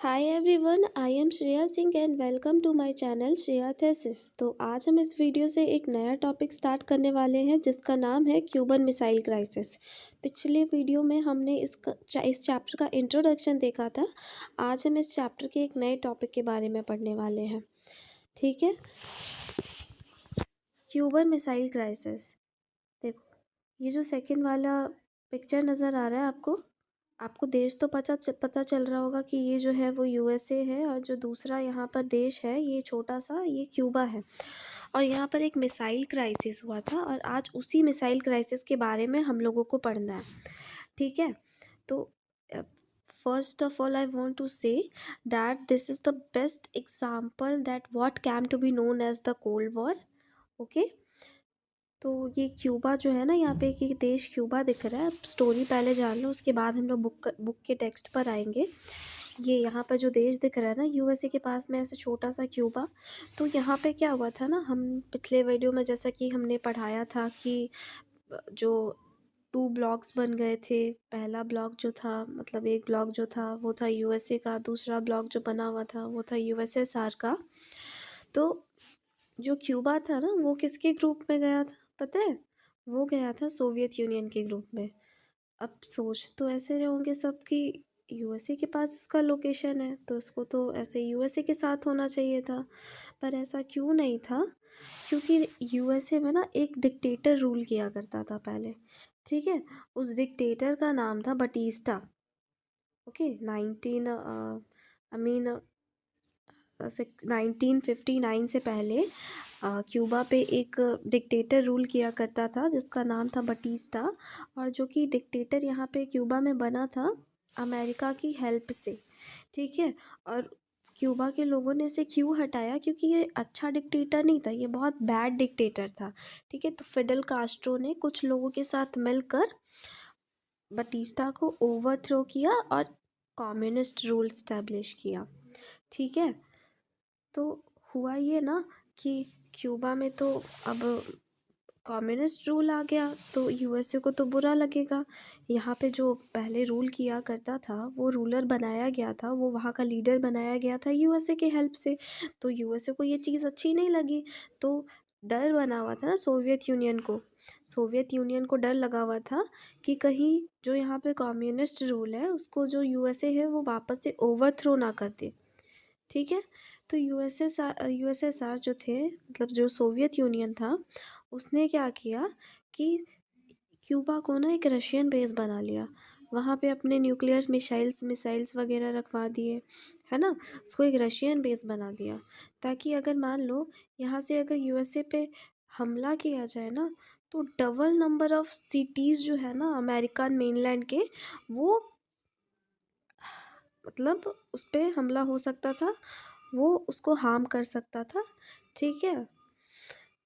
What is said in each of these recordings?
Hi everyone, I am Shreya Singh and welcome to my channel Shreya thesis. तो आज हम इस वीडियो से एक नया टॉपिक स्टार्ट करने वाले हैं जिसका नाम है क्यूबन मिसाइल क्राइसिस। पिछले वीडियो में हमने इस चैप्टर का इंट्रोडक्शन देखा था। आज हम इस चैप्टर के एक नए टॉपिक के बारे में पढ़ने वाले हैं। ठीक है, क्यूबन मिसाइल क्राइसिस। देखो, ये जो सेकंड वाला पिक्चर नज़र आ रहा है आपको देश तो पता चल रहा होगा कि ये जो है वो यूएसए है, और जो दूसरा यहाँ पर देश है ये छोटा सा ये क्यूबा है। और यहाँ पर एक मिसाइल क्राइसिस हुआ था और आज उसी मिसाइल क्राइसिस के बारे में हम लोगों को पढ़ना है। ठीक है, तो first of all I want to say that this is the best example that what came to be known as the cold war. Okay, तो ये क्यूबा जो है ना, यहाँ पे एक देश क्यूबा दिख रहा है। अब स्टोरी पहले जान लो, उसके बाद हम लोग बुक के टेक्स्ट पर आएंगे। ये यहाँ पर जो देश दिख रहा है ना यूएसए के पास में, ऐसे छोटा सा क्यूबा। तो यहाँ पे क्या हुआ था ना, हम पिछले वीडियो में जैसा कि हमने पढ़ाया था कि जो 2 ब्लॉक्स बन गए थे। पहला ब्लॉक जो था, मतलब एक ब्लॉक जो था वो था यूएसए का, दूसरा ब्लॉक जो बना हुआ था वो था यूएसएसआर का। तो जो क्यूबा था ना वो किसके ग्रुप में गया था पता है? वो गया था सोवियत यूनियन के ग्रुप में। अब सोच तो ऐसे रहे होंगे सब कि यूएसए के पास इसका लोकेशन है तो इसको तो ऐसे यूएसए के साथ होना चाहिए था, पर ऐसा क्यों नहीं था? क्योंकि यूएसए में ना एक डिक्टेटर रूल किया करता था पहले। ठीक है, उस डिक्टेटर का नाम था बटीस्टा। ओके, 1959 से पहले क्यूबा पे एक डिक्टेटर रूल किया करता था जिसका नाम था बटीस्टा। और जो कि डिक्टेटर यहाँ पे क्यूबा में बना था अमेरिका की हेल्प से। ठीक है, और क्यूबा के लोगों ने इसे क्यों हटाया? क्योंकि ये अच्छा डिक्टेटर नहीं था, ये बहुत बैड डिक्टेटर था। ठीक है, तो फिडेल कास्ट्रो ने कुछ लोगों के साथ मिलकर बटीस्टा को ओवरथ्रो किया और कम्युनिस्ट रूल स्टैब्लिश किया। ठीक है, तो हुआ ये ना कि क्यूबा में तो अब कम्युनिस्ट रूल आ गया तो यूएसए को तो बुरा लगेगा। यहाँ पे जो पहले रूल किया करता था वो रूलर बनाया गया था, वो वहाँ का लीडर बनाया गया था यूएसए के हेल्प से। तो यूएसए को ये चीज़ अच्छी नहीं लगी, तो डर बना हुआ था ना सोवियत यूनियन को डर लगा हुआ था कि कहीं जो यहाँ पे कम्युनिस्ट रूल है उसको जो यूएसए है वो वापस से ओवरथ्रो ना कर दे। ठीक है, तो यूएसएसआर जो थे, मतलब जो सोवियत यूनियन था, उसने क्या किया कि क्यूबा को ना एक रशियन बेस बना लिया। वहाँ पे अपने न्यूक्लियर मिसाइल्स वगैरह रखवा दिए, है ना। उसको एक रशियन बेस बना दिया ताकि अगर मान लो यहाँ से अगर यूएसए पे हमला किया जाए ना, तो डबल नंबर ऑफ सिटीज़ जो है ना अमेरिकन मेनलैंड के, वो मतलब उस पर हमला हो सकता था, वो उसको हार्म कर सकता था। ठीक है,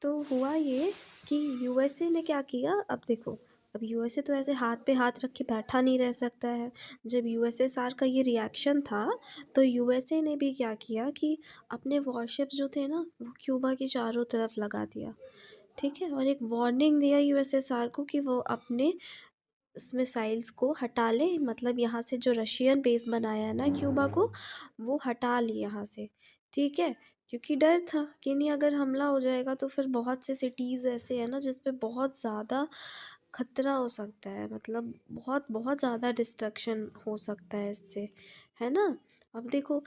तो हुआ ये कि यूएसए ने क्या किया। अब देखो, अब यूएसए तो ऐसे हाथ पे हाथ रख के बैठा नहीं रह सकता है। जब यूएसएसआर का ये रिएक्शन था तो यूएसए ने भी क्या किया कि अपने वॉरशिप्स जो थे ना वो क्यूबा के चारों तरफ लगा दिया। ठीक है, और एक वार्निंग दिया यूएसएसआर को कि वो अपने इस मिसाइल्स को हटा ले, मतलब यहाँ से जो रशियन बेस बनाया है ना क्यूबा को, वो हटा ली यहाँ से। ठीक है, क्योंकि डर था कि नहीं अगर हमला हो जाएगा तो फिर बहुत से सिटीज़ ऐसे हैं ना जिस पे बहुत ज़्यादा खतरा हो सकता है, मतलब बहुत बहुत ज़्यादा डिस्ट्रक्शन हो सकता है इससे, है ना। अब देखो,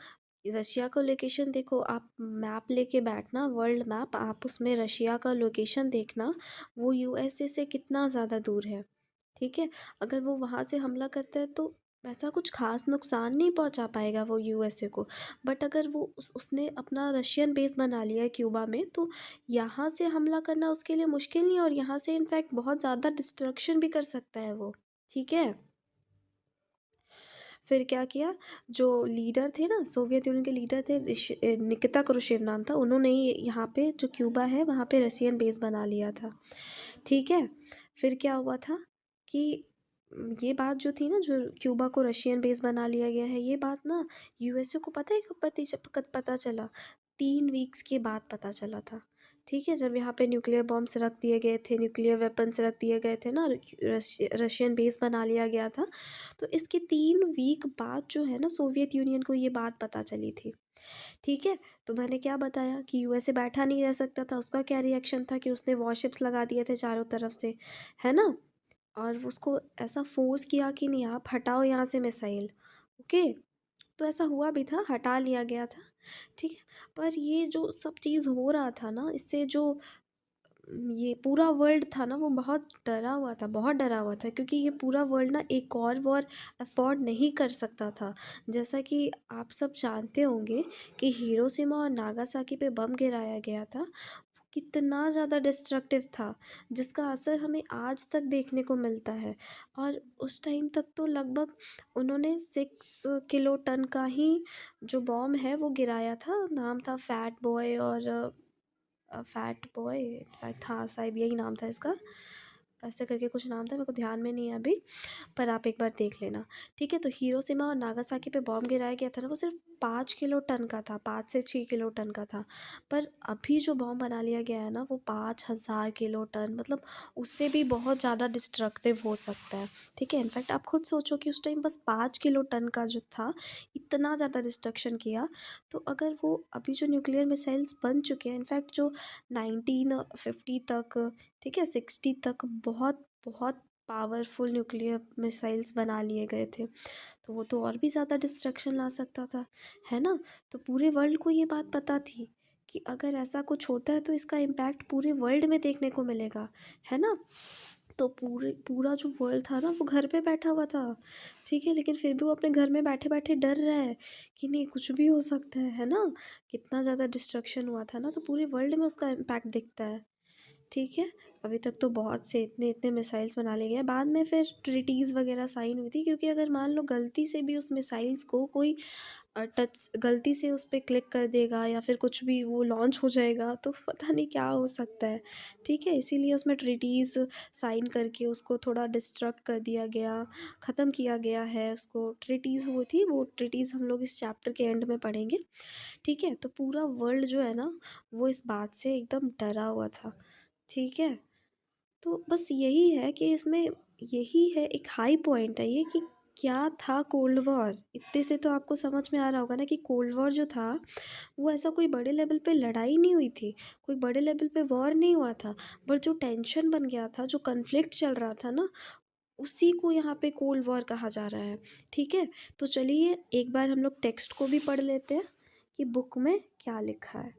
रशिया का लोकेशन देखो, आप मैप लेके बैठना, वर्ल्ड मैप, आप उसमें रशिया का लोकेशन देखना, वो यूएसए से कितना ज़्यादा दूर है। ठीक है, अगर वो वहाँ से हमला करता है तो वैसा कुछ खास नुकसान नहीं पहुँचा पाएगा वो यूएसए को। बट अगर वो उसने अपना रशियन बेस बना लिया है क्यूबा में, तो यहाँ से हमला करना उसके लिए मुश्किल नहीं है, और यहाँ से इनफैक्ट बहुत ज़्यादा डिस्ट्रक्शन भी कर सकता है वो। ठीक है, फिर क्या किया, जो लीडर थे ना सोवियत यूनियन के लीडर थे, निकिता क्रुश्चेव नाम था, उन्होंने यहाँ पे जो क्यूबा है वहाँ पे रशियन बेस बना लिया था। ठीक है, फिर क्या हुआ था कि ये बात जो थी ना, जो क्यूबा को रशियन बेस बना लिया गया है, ये बात ना यूएसए को पता है कब पता चला? 3 वीक्स के बाद पता चला था। ठीक है, जब यहाँ पे न्यूक्लियर बॉम्ब्स रख दिए गए थे, न्यूक्लियर वेपन्स रख दिए गए थे ना, रशियन बेस बना लिया गया था, तो इसके 3 वीक बाद जो है ना सोवियत यूनियन को ये बात पता चली थी। ठीक है, तो मैंने क्या बताया कि यूएसए बैठा नहीं रह सकता था, उसका क्या रिएक्शन था कि उसने वॉरशिप्स लगा दिए थे चारों तरफ से, है ना, और उसको ऐसा फोर्स किया कि नहीं आप हटाओ यहाँ से मिसाइल। ओके, तो ऐसा हुआ भी था, हटा लिया गया था। ठीक है, पर ये जो सब चीज़ हो रहा था ना, इससे जो ये पूरा वर्ल्ड था ना वो बहुत डरा हुआ था, बहुत डरा हुआ था, क्योंकि ये पूरा वर्ल्ड ना एक और वॉर अफोर्ड नहीं कर सकता था। जैसा कि आप सब जानते होंगे कि हिरोशिमा और नागासाकी पे बम गिराया गया था, वो कितना ज़्यादा डिस्ट्रक्टिव था, जिसका असर हमें आज तक देखने को मिलता है। और उस टाइम तक तो लगभग उन्होंने 6 किलो टन का ही जो बॉम्ब है वो गिराया था, नाम था फैट बॉय, और फैट बॉय था शायद, यही नाम था इसका, ऐसे करके कुछ नाम था, मेरे को ध्यान में नहीं है अभी, पर आप एक बार देख लेना। ठीक है, तो हिरोशिमा और नागासाकी पे बॉम्ब गिराया गया था ना, वो सिर्फ 5 किलो टन का था, 5 से 6 किलो टन का था। पर अभी जो बॉम्ब बना लिया गया है ना वो 5,000 किलो टन, मतलब उससे भी बहुत ज़्यादा डिस्ट्रक्टिव हो सकता है। ठीक है, इनफैक्ट आप खुद सोचो कि उस टाइम बस 5 किलो टन का जो था इतना ज़्यादा डिस्ट्रक्शन किया, तो अगर वो अभी जो न्यूक्लियर मिसाइल्स बन चुके हैं, इनफैक्ट जो 1950 तक, ठीक है, 60 तक बहुत बहुत पावरफुल न्यूक्लियर मिसाइल्स बना लिए गए थे, तो वो तो और भी ज़्यादा डिस्ट्रक्शन ला सकता था, है ना। तो पूरे वर्ल्ड को ये बात पता थी कि अगर ऐसा कुछ होता है तो इसका इम्पैक्ट पूरे वर्ल्ड में देखने को मिलेगा, है ना। तो पूरा जो वर्ल्ड था ना वो घर पे बैठा हुआ था। ठीक है, लेकिन फिर भी वो अपने घर में बैठे बैठे डर रहा है कि नहीं कुछ भी हो सकता है ना। कितना ज़्यादा डिस्ट्रक्शन हुआ था ना, तो पूरे वर्ल्ड में उसका इम्पैक्ट दिखता है। ठीक है, अभी तक तो बहुत से इतने इतने मिसाइल्स बना लिए गए, बाद में फिर ट्रीटीज़ वगैरह साइन हुई थी, क्योंकि अगर मान लो गलती से भी उस मिसाइल्स को कोई टच गलती से उस पर क्लिक कर देगा या फिर कुछ भी वो लॉन्च हो जाएगा तो पता नहीं क्या हो सकता है। ठीक है, इसीलिए उसमें ट्रीटीज़ साइन करके उसको थोड़ा डिस्ट्रक्ट कर दिया गया, ख़त्म किया गया है उसको। ट्रीटीज़ हुई थी, वो ट्रीटीज़ हम लोग इस चैप्टर के एंड में पढ़ेंगे। ठीक है, तो पूरा वर्ल्ड जो है ना वो इस बात से एकदम डरा हुआ था। ठीक है, तो बस यही है कि इसमें यही है, एक हाई पॉइंट है ये कि क्या था कोल्ड वॉर। इतने से तो आपको समझ में आ रहा होगा ना कि कोल्ड वॉर जो था वो ऐसा कोई बड़े लेवल पे लड़ाई नहीं हुई थी, कोई बड़े लेवल पे वॉर नहीं हुआ था, बट जो टेंशन बन गया था, जो कन्फ्लिक्ट चल रहा था ना, उसी को यहाँ पे कोल्ड वॉर कहा जा रहा है। ठीक है, तो चलिए एक बार हम लोग टेक्स्ट को भी पढ़ लेते हैं कि बुक में क्या लिखा है।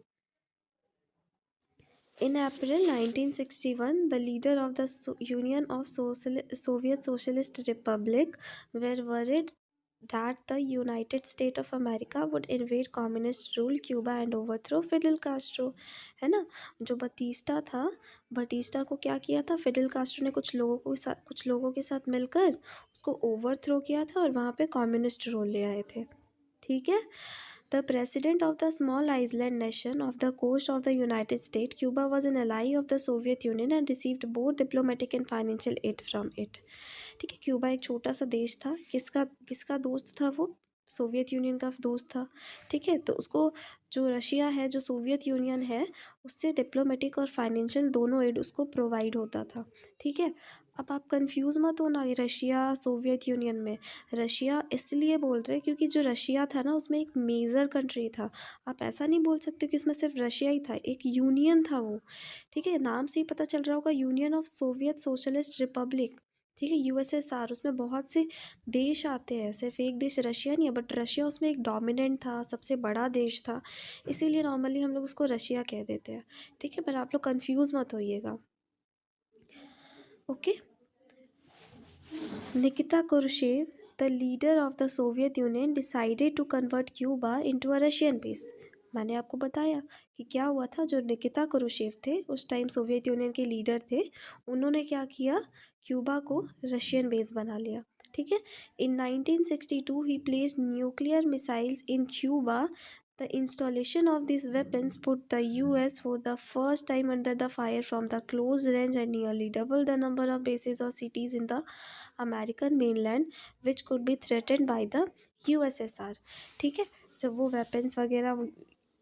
In April 1961, the leader of the Union of Soviet Socialist Republic were worried that the United States of America would invade communist rule Cuba and overthrow Fidel Castro, है ना। जो बतीस्टा था, बतीस्टा को क्या किया था, फिडेल कास्ट्रो ने कुछ लोगों के साथ मिलकर उसको ओवरथ्रो किया था और वहाँ पे कम्युनिस्ट रूल ले आए थे। ठीक है, the president of the small island nation off the coast of the United States, Cuba was an ally of the Soviet Union and received both diplomatic and financial aid from it. ठीक है, Cuba एक छोटा सा देश था, किसका किसका दोस्त था वो, सोवियत यूनियन का दोस्त था। ठीक है, तो उसको जो रशिया है, जो सोवियत यूनियन है, उससे डिप्लोमेटिक और फाइनेंशियल दोनों एड उसको प्रोवाइड होता था। ठीक है, अब आप कंफ्यूज मत होना रशिया सोवियत यूनियन में। रशिया इसलिए बोल रहे क्योंकि जो रशिया था ना उसमें एक मेजर कंट्री था। आप ऐसा नहीं बोल सकते कि उसमें सिर्फ रशिया ही था, एक यूनियन था वो। ठीक है, नाम से ही पता चल रहा होगा, union of Soviet socialist Republic. ठीक है, यूएसएसआर, उसमें बहुत से देश आते हैं, सिर्फ एक देश रशिया नहीं है, बट रशिया उसमें एक डोमिनेंट था, सबसे बड़ा देश था, इसीलिए नॉर्मली हम लोग उसको रशिया कह देते हैं। ठीक है, पर आप लोग कंफ्यूज मत होइएगा। Okay, Nikita Khrushchev, the leader of the Soviet Union, decided to convert Cuba into a Russian base. मैंने आपको बताया कि क्या हुआ था, जो निकिता क्रुश्चेव थे उस टाइम सोवियत यूनियन के लीडर थे, उन्होंने क्या किया, क्यूबा को रशियन बेस बना लिया। ठीक है, इन 1962 ही placed nuclear missiles in Cuba. The installation of these weapons put the US for the first time under the fire from the close range and nearly double the number of bases or cities in the American mainland which could be threatened by the USSR। ठीक है, जब वो weapons वगैरह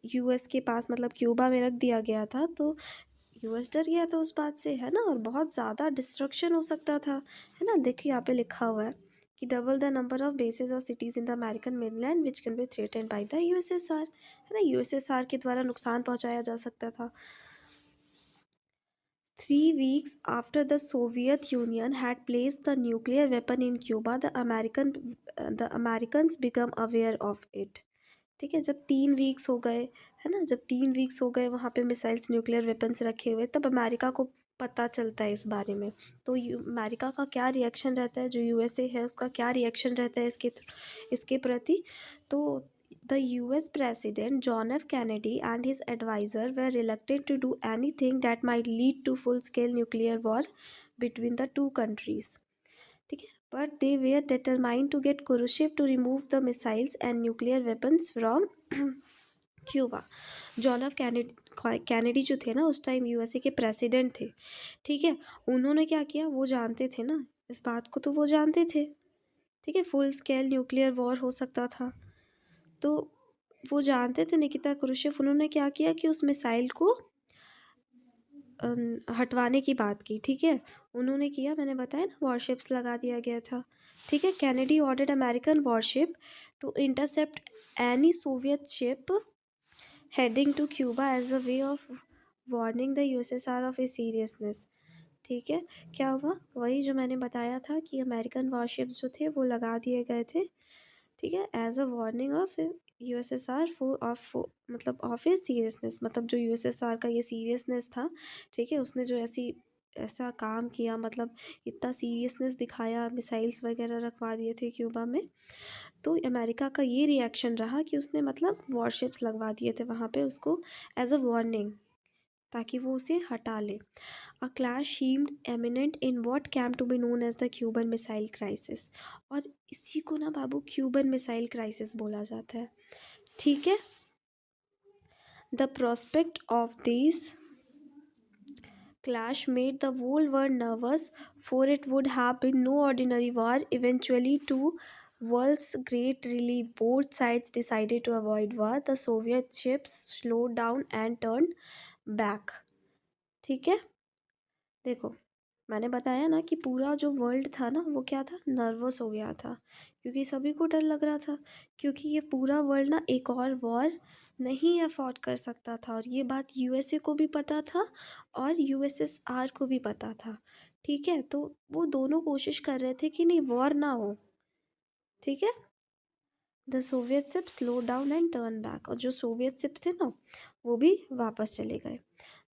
US के पास मतलब Cuba में रख दिया गया था, तो यूएस डर गया था उस बात से, है ना, और बहुत ज़्यादा डिस्ट्रक्शन हो सकता था, है ना। देखिए यहाँ पे लिखा हुआ है कि double the number of bases और cities in the American mainland which can be threatened by the USSR, है ना, यूएसएसआर के द्वारा नुकसान पहुंचाया जा सकता था। 3 weeks after the Soviet Union had placed the nuclear weapon in Cuba, the Americans become aware of it. ठीक है, जब 3 वीक्स हो गए, है ना, जब 3 वीक्स हो गए वहाँ पे मिसाइल्स न्यूक्लियर वेपन्स रखे हुए, तब अमेरिका को पता चलता है इस बारे में। तो अमेरिका का क्या रिएक्शन रहता है, जो यूएसए है उसका क्या रिएक्शन रहता है इसके प्रति। तो the US president John F Kennedy and his adviser were reluctant to do anything that might lead to full scale nuclear war between the two countries. ठीक है, but they were determined to get Khrushchev to remove the missiles and nuclear weapons from Cuba. John F Kennedy जो थे ना उस time USA के president थे, ठीक है। उन्होंने क्या किया, वो जानते थे ना इस बात को, तो वो जानते थे, ठीक है, फुल स्केल न्यूक्लियर वॉर हो सकता था। तो वो जानते थे निकिता क्रूशेव, उन्होंने क्या किया कि उस मिसाइल को हटवाने की बात की, ठीक है। उन्होंने किया, मैंने बताया ना, वॉरशिप्स लगा दिया गया था, ठीक है। Kennedy ordered American warship to intercept any Soviet ship heading to Cuba as a way of warning the USSR of a seriousness. ठीक है, क्या हुआ, वही जो मैंने बताया था कि अमेरिकन वॉरशिप्स जो थे वो लगा दिए गए थे, ठीक है, as a warning of USSR मतलब ऑफ ए सीरियसनेस, मतलब जो यूएसएसआर का ये सीरियसनेस था, ठीक है, उसने जो ऐसा काम किया, मतलब इतना सीरियसनेस दिखाया, मिसाइल्स वगैरह रखवा दिए थे क्यूबा में। तो अमेरिका का ये रिएक्शन रहा कि उसने मतलब वॉरशिप्स लगवा दिए थे वहाँ पे उसको एज अ वार्निंग, ताकि वो उसे हटा ले। A clash seemed eminent in what came to be known as the Cuban missile crisis. और इसी को ना बाबू क्यूबन मिसाइल क्राइसिस बोला जाता है, ठीक है। The prospect of this clash made the whole world nervous, for it would have been no ordinary war. Eventually, to world's great relief, both sides decided to avoid war. The Soviet ships slowed down and turned back. ठीक है, देखो मैंने बताया ना कि पूरा जो world था ना वो क्या था, नर्वस हो गया था, क्योंकि सभी को डर लग रहा था, क्योंकि ये पूरा वर्ल्ड ना एक और वॉर नहीं अफोर्ड कर सकता था, और ये बात यूएसए को भी पता था और यूएसएसआर को भी पता था, ठीक है। तो वो दोनों कोशिश कर रहे थे कि नहीं वॉर ना हो, ठीक है। The Soviet ship slow down and turn back, और जो सोवियत शिप थे ना वो भी वापस चले गए।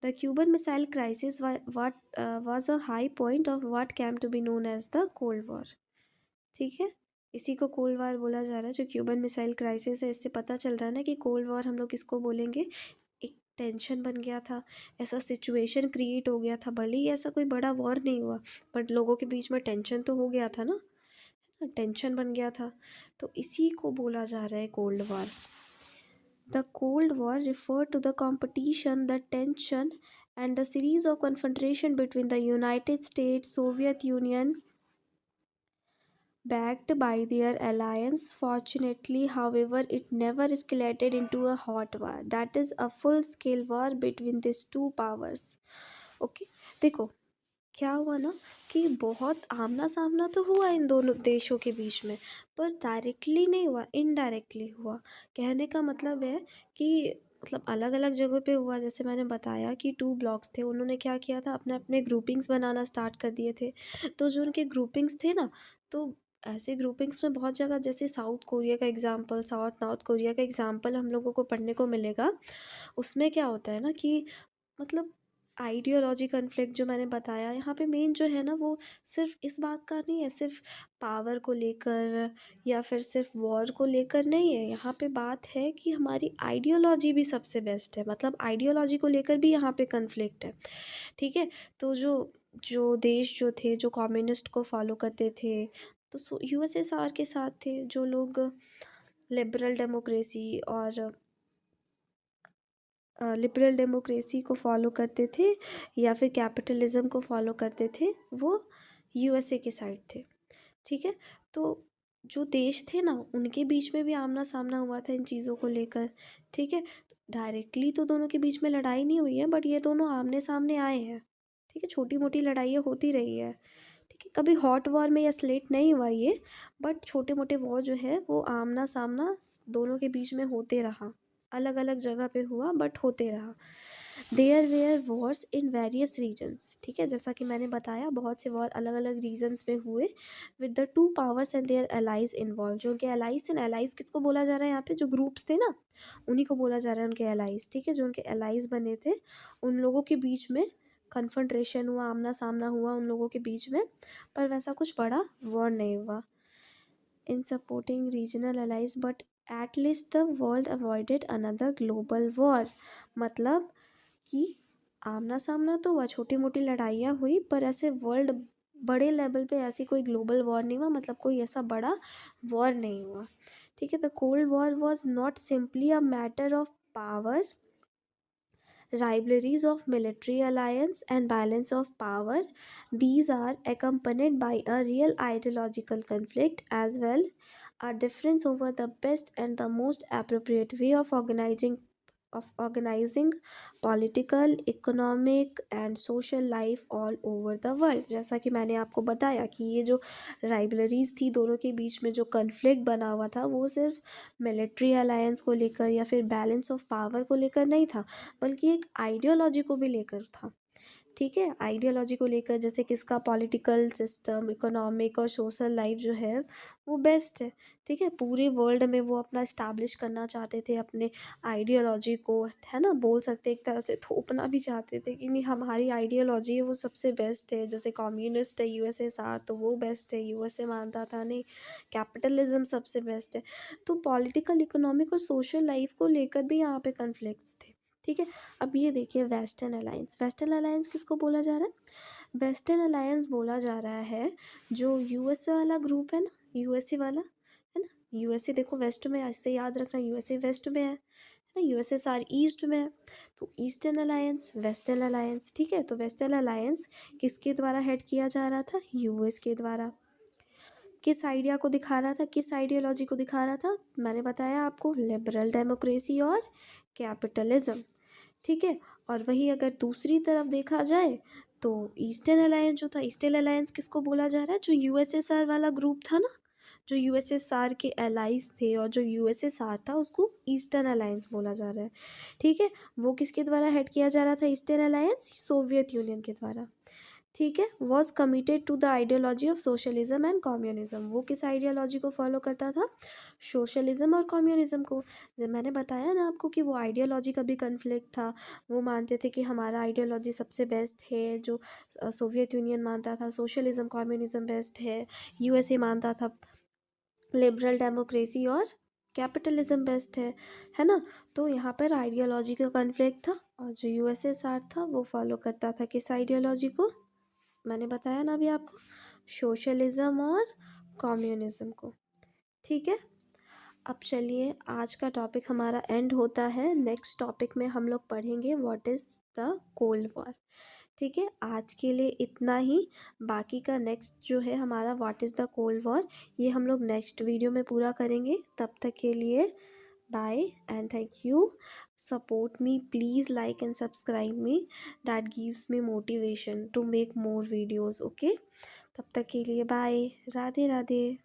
The Cuban missile crisis was a high point of what came to be known as the cold war, ठीक है। इसी को कोल्ड वॉर बोला जा रहा है, जो क्यूबन मिसाइल क्राइसिस है, इससे पता चल रहा है ना कि कोल्ड वॉर हम लोग किसको बोलेंगे। एक टेंशन बन गया था, ऐसा सिचुएशन क्रिएट हो गया था, भले ही ऐसा कोई बड़ा वॉर नहीं हुआ बट लोगों के बीच में टेंशन तो हो गया था ना, टेंशन बन गया था, तो इसी को बोला जा रहा है cold war. The Cold War referred to the competition, the tension, and the series of confrontation between the United States, Soviet Union, backed by their alliance. Fortunately, however, it never escalated into a hot war. That is a full-scale war between these two powers. Okay, देखो क्या हुआ ना कि बहुत आमना सामना तो हुआ इन दोनों देशों के बीच में, पर डायरेक्टली नहीं हुआ, इनडायरेक्टली हुआ। कहने का मतलब है कि मतलब अलग अलग जगह पे हुआ, जैसे मैंने बताया कि 2 ब्लॉक्स थे, उन्होंने क्या किया था, अपने अपने ग्रुपिंग्स बनाना स्टार्ट कर दिए थे। तो जो उनके ग्रुपिंग्स थे ना, तो ऐसे ग्रुपिंग्स में बहुत जगह, जैसे साउथ नॉर्थ कोरिया का एग्जाम्पल हम लोगों को पढ़ने को मिलेगा। उसमें क्या होता है ना कि मतलब आइडियोलॉजी कन्फ्लिक्ट जो मैंने बताया यहाँ पे मेन जो है ना, वो सिर्फ इस बात का नहीं है, सिर्फ पावर को लेकर या फिर सिर्फ वॉर को लेकर नहीं है। यहाँ पे बात है कि हमारी आइडियोलॉजी भी सबसे बेस्ट है, मतलब आइडियोलॉजी को लेकर भी यहाँ पे कन्फ्लिक्ट है, ठीक है। तो जो देश जो थे, जो कम्युनिस्ट को फॉलो करते थे, तो यूएसएसआर के साथ थे, जो लोग लिबरल डेमोक्रेसी को फॉलो करते थे या फिर कैपिटलिज्म को फॉलो करते थे, वो यूएसए के साइड थे, ठीक है। तो जो देश थे ना उनके बीच में भी आमना सामना हुआ था इन चीज़ों को लेकर। ठीक है, डायरेक्टली तो दोनों के बीच में लड़ाई नहीं हुई है, बट ये दोनों आमने सामने आए हैं। ठीक है, छोटी मोटी लड़ाइयाँ होती रही है। ठीक है, कभी हॉट वॉर में या स्लेट नहीं हुआ ये, बट छोटे मोटे वॉर जो है वो आमना सामना दोनों के बीच में होते रहा। अलग अलग जगह पे हुआ बट होते रहा। There were wars in various regions. ठीक है, जैसा कि मैंने बताया बहुत से वॉर अलग अलग रीजन्स में हुए with the two powers and their allies involve. जो उनके एलाइज थे ना, एलाइज किसको बोला जा रहा है यहाँ पे, जो ग्रुप्स थे ना उन्हीं को बोला जा रहा है उनके एलाइज। ठीक है, जो उनके एलाइज बने थे उन लोगों के बीच में कन्फ्रंट्रेशन हुआ, आमना सामना हुआ उन लोगों के बीच में, पर वैसा कुछ बड़ा वॉर नहीं हुआ। इन supporting regional allies but at least the world avoided another global war. मतलब कि आमना सामना तो हुआ, छोटी मोटी लड़ाइयाँ हुई, पर ऐसे वर्ल्ड बड़े लेवल पे ऐसी कोई ग्लोबल वॉर नहीं हुआ, मतलब कोई ऐसा बड़ा वॉर नहीं हुआ। ठीक है, the cold war was not simply a matter of power, rivalries of military alliance and balance of power. These are accompanied by a real ideological conflict as well, a difference over the best and the most appropriate way of organizing political, economic and social life all over the world। जैसा कि मैंने आपको बताया कि ये जो rivalries थी दोनों के बीच में, जो कन्फ्लिक्ट बना हुआ था, वो सिर्फ मिलिट्री अलायंस को लेकर या फिर बैलेंस ऑफ पावर को लेकर नहीं था, बल्कि एक आइडियोलॉजी को भी लेकर था। ठीक है, आइडियोलॉजी को लेकर, जैसे किसका पॉलिटिकल सिस्टम, इकोनॉमिक और सोशल लाइफ जो है वो बेस्ट है। ठीक है, पूरे वर्ल्ड में वो अपना इस्टेब्लिश करना चाहते थे अपने आइडियोलॉजी को, है ना, बोल सकते एक तरह से थोपना भी चाहते थे कि नहीं हमारी आइडियोलॉजी है वो सबसे बेस्ट है। जैसे कम्युनिस्ट है यूएसएसआर, तो वो बेस्ट है, यूएसए मानता था नहीं कैपिटलिज्म सबसे बेस्ट है। तो पॉलिटिकल, इकोनॉमिक और सोशल लाइफ को लेकर भी यहाँ पे कन्फ्लिक्ट्स थे। ठीक है, अब ये देखिए वेस्टर्न अलायंस। वेस्टर्न अलायंस किसको बोला जा रहा है? वेस्टर्न अलायंस बोला जा रहा है जो यूएसए वाला ग्रुप है ना, यूएसए वाला है ना, यूएसए देखो वेस्ट में, इससे याद रखना यूएसए वेस्ट में है ना, यूएसएसआर ईस्ट में है। तो ईस्टर्न अलायंस, वेस्टर्न अलायंस। ठीक है, तो वेस्टर्न अलायंस किसके द्वारा हेड किया जा रहा था? यूएस के द्वारा। किस आइडिया को दिखा रहा था, किस आइडियोलॉजी को दिखा रहा था? मैंने बताया आपको, लिबरल डेमोक्रेसी और कैपिटलिज्म। ठीक है, और वही अगर दूसरी तरफ देखा जाए तो ईस्टर्न अलायंस जो था, ईस्टर्न अलायंस किसको बोला जा रहा है? जो यूएसएसआर वाला ग्रुप था ना, जो यूएसएसआर के एलाइज थे और जो यूएसएसआर था उसको ईस्टर्न अलायंस बोला जा रहा है। ठीक है, वो किसके द्वारा हेड किया जा रहा था ईस्टर्न अलायंस? सोवियत यूनियन के द्वारा। ठीक है, was committed to the ideology of socialism and communism. वो किस आइडियोलॉजी को फॉलो करता था? सोशलिज्म और कम्युनिज्म को। जब मैंने बताया ना आपको कि वो आइडियोलॉजी का भी कन्फ्लिक्ट था, वो मानते थे कि हमारा आइडियोलॉजी सबसे बेस्ट है, जो सोवियत यूनियन मानता था सोशलिज्म कम्युनिज्म बेस्ट है, यूएसए मानता था लिबरल डेमोक्रेसी और कैपिटलिज्म बेस्ट है ना। तो यहाँ पर आइडियोलॉजी का कन्फ्लिक्ट था, और जो यूएसएसआर था वो फॉलो करता था किस आइडियोलॉजी को? मैंने बताया ना अभी आपको, सोशलिज्म और कम्युनिज्म को। ठीक है, अब चलिए आज का टॉपिक हमारा एंड होता है। नेक्स्ट टॉपिक में हम लोग पढ़ेंगे what is the cold war. ठीक है, आज के लिए इतना ही। बाकी का नेक्स्ट जो है हमारा what is the cold war, ये हम लोग नेक्स्ट वीडियो में पूरा करेंगे। तब तक के लिए bye and thank you. Support me, please like and subscribe me, that gives me motivation to make more videos. Okay, तब तक के लिए बाय, राधे राधे।